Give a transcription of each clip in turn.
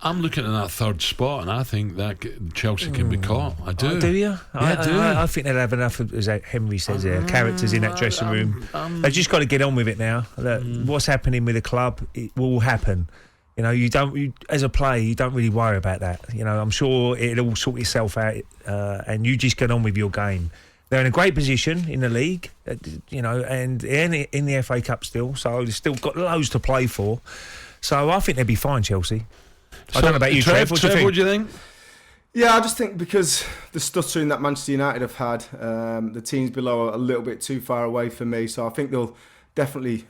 I'm looking at that third spot, and I think that Chelsea can be caught. I do. Oh, do you? Yeah, I do. I think they'll have enough, as Henry says, characters in that dressing room. They've just got to get on with it now. Look, what's happening with the club, it will happen. You know, as a player, you don't really worry about that. You know, I'm sure it'll all sort itself out, and you just get on with your game. They're in a great position in the league, you know, and in the FA Cup still, so they've still got loads to play for. So I think they'll be fine, Chelsea. I don't know about you, Trev. What do you think? Yeah, I just think because the stuttering that Manchester United have had, the teams below are a little bit too far away for me. So I think they'll definitely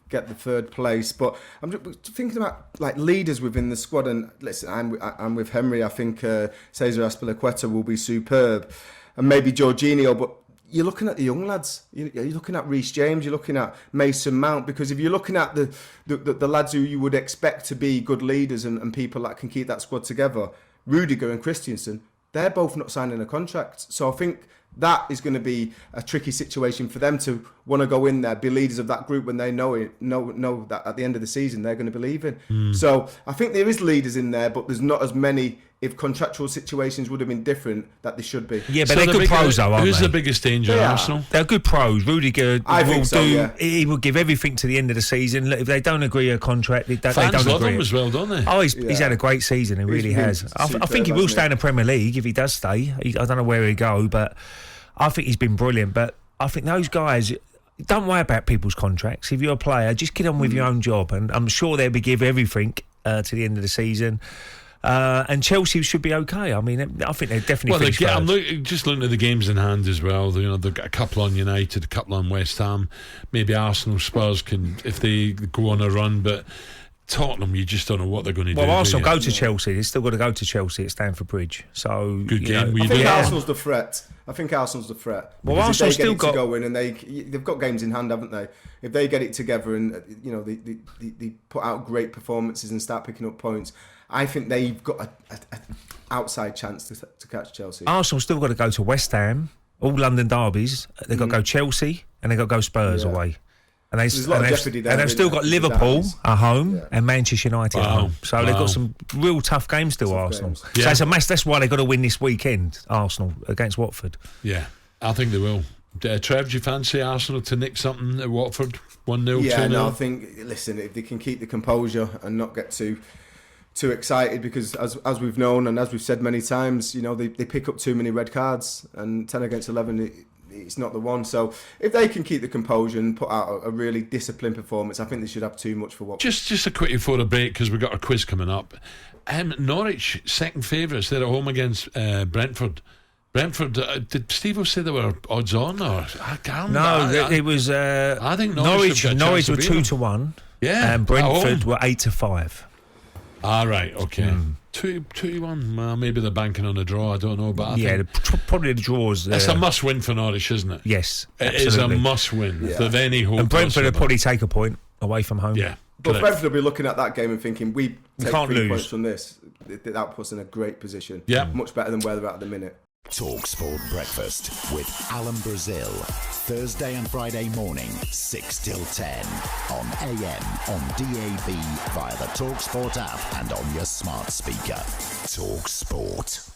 get the third place. But I'm just thinking about like leaders within the squad. And listen, I'm with Henry. I think Cesar Azpilicueta will be superb, and maybe Jorginho. But you're looking at the young lads. You're looking at Reece James. You're looking at Mason Mount. Because if you're looking at the lads who you would expect to be good leaders and people that can keep that squad together, Rudiger and Christensen, they're both not signing a contract. So I think that is going to be a tricky situation for them to want to go in there, be leaders of that group when they know that at the end of the season they're going to be leaving. So I think there is leaders in there, but there's not as many. If contractual situations would have been different, that they should be. Yeah, but they're good pros, though, aren't they? Who's the biggest danger in Arsenal? They're good pros. Rudiger he will give everything to the end of the season. Look, if they don't agree a contract, they don't love agree him as well, don't they? Oh, he's had a great season. He really has. I think he will stay in the Premier League if he does stay. I don't know where he'll go, but I think he's been brilliant. But I think those guys, don't worry about people's contracts. If you're a player, just get on with your own job, and I'm sure they'll give everything to the end of the season. And Chelsea should be okay. I mean, I think they're definitely finished. I'm just looking at the games in hand as well. You know, they've got a couple on United, a couple on West Ham. Maybe Arsenal, Spurs can, if they go on a run, but Tottenham, you just don't know what they're going to do. Well, Arsenal go to Chelsea. They've still got to go to Chelsea at Stamford Bridge. So good game. I think Arsenal's the threat. Well, Arsenal still got to go in, and they've got games in hand, haven't they? If they get it together and they put out great performances and start picking up points, I think they've got an outside chance to catch Chelsea. Arsenal still got to go to West Ham, all London derbies. They've got to go Chelsea and they've got to go Spurs away. And they've still got Liverpool at home and Manchester United at home. So they've got some real tough games still, Arsenal. Yeah. So it's a mess. That's why they've got to win this weekend, Arsenal, against Watford. Yeah, I think they will. Trev, do you fancy Arsenal to nick something at Watford? 1-0, 2-0? Yeah, no, I think, listen, if they can keep the composure and not get too excited, because as we've known and as we've said many times, they pick up too many red cards, and 10 against 11 it's not the one. So if they can keep the composure and put out a really disciplined performance, I think they should have too much for what. Just a quick before the break, because we've got a quiz coming up. Norwich second favourites. They're at home against Brentford. Did Steve say they were odds on, or I can't? No, it was. I think Norwich were 2-1. Yeah, and Brentford were 8-5. Right, okay. 2-1. Well, maybe they're banking on a draw. I don't know, but I think probably the draws. It's a must-win for Norwich, isn't it? Yes, it is a must-win. If they've any hope. And Brentford will probably take a point away from home. Yeah, but Brentford will be looking at that game and thinking, we can't 3 lose. points from this. That puts us in a great position. Yeah, much better than where they're at the minute. talkSPORT Breakfast with Alan Brazil. Thursday and Friday morning, 6 till 10. On AM, on DAB, via the talkSPORT app and on your smart speaker. talkSPORT.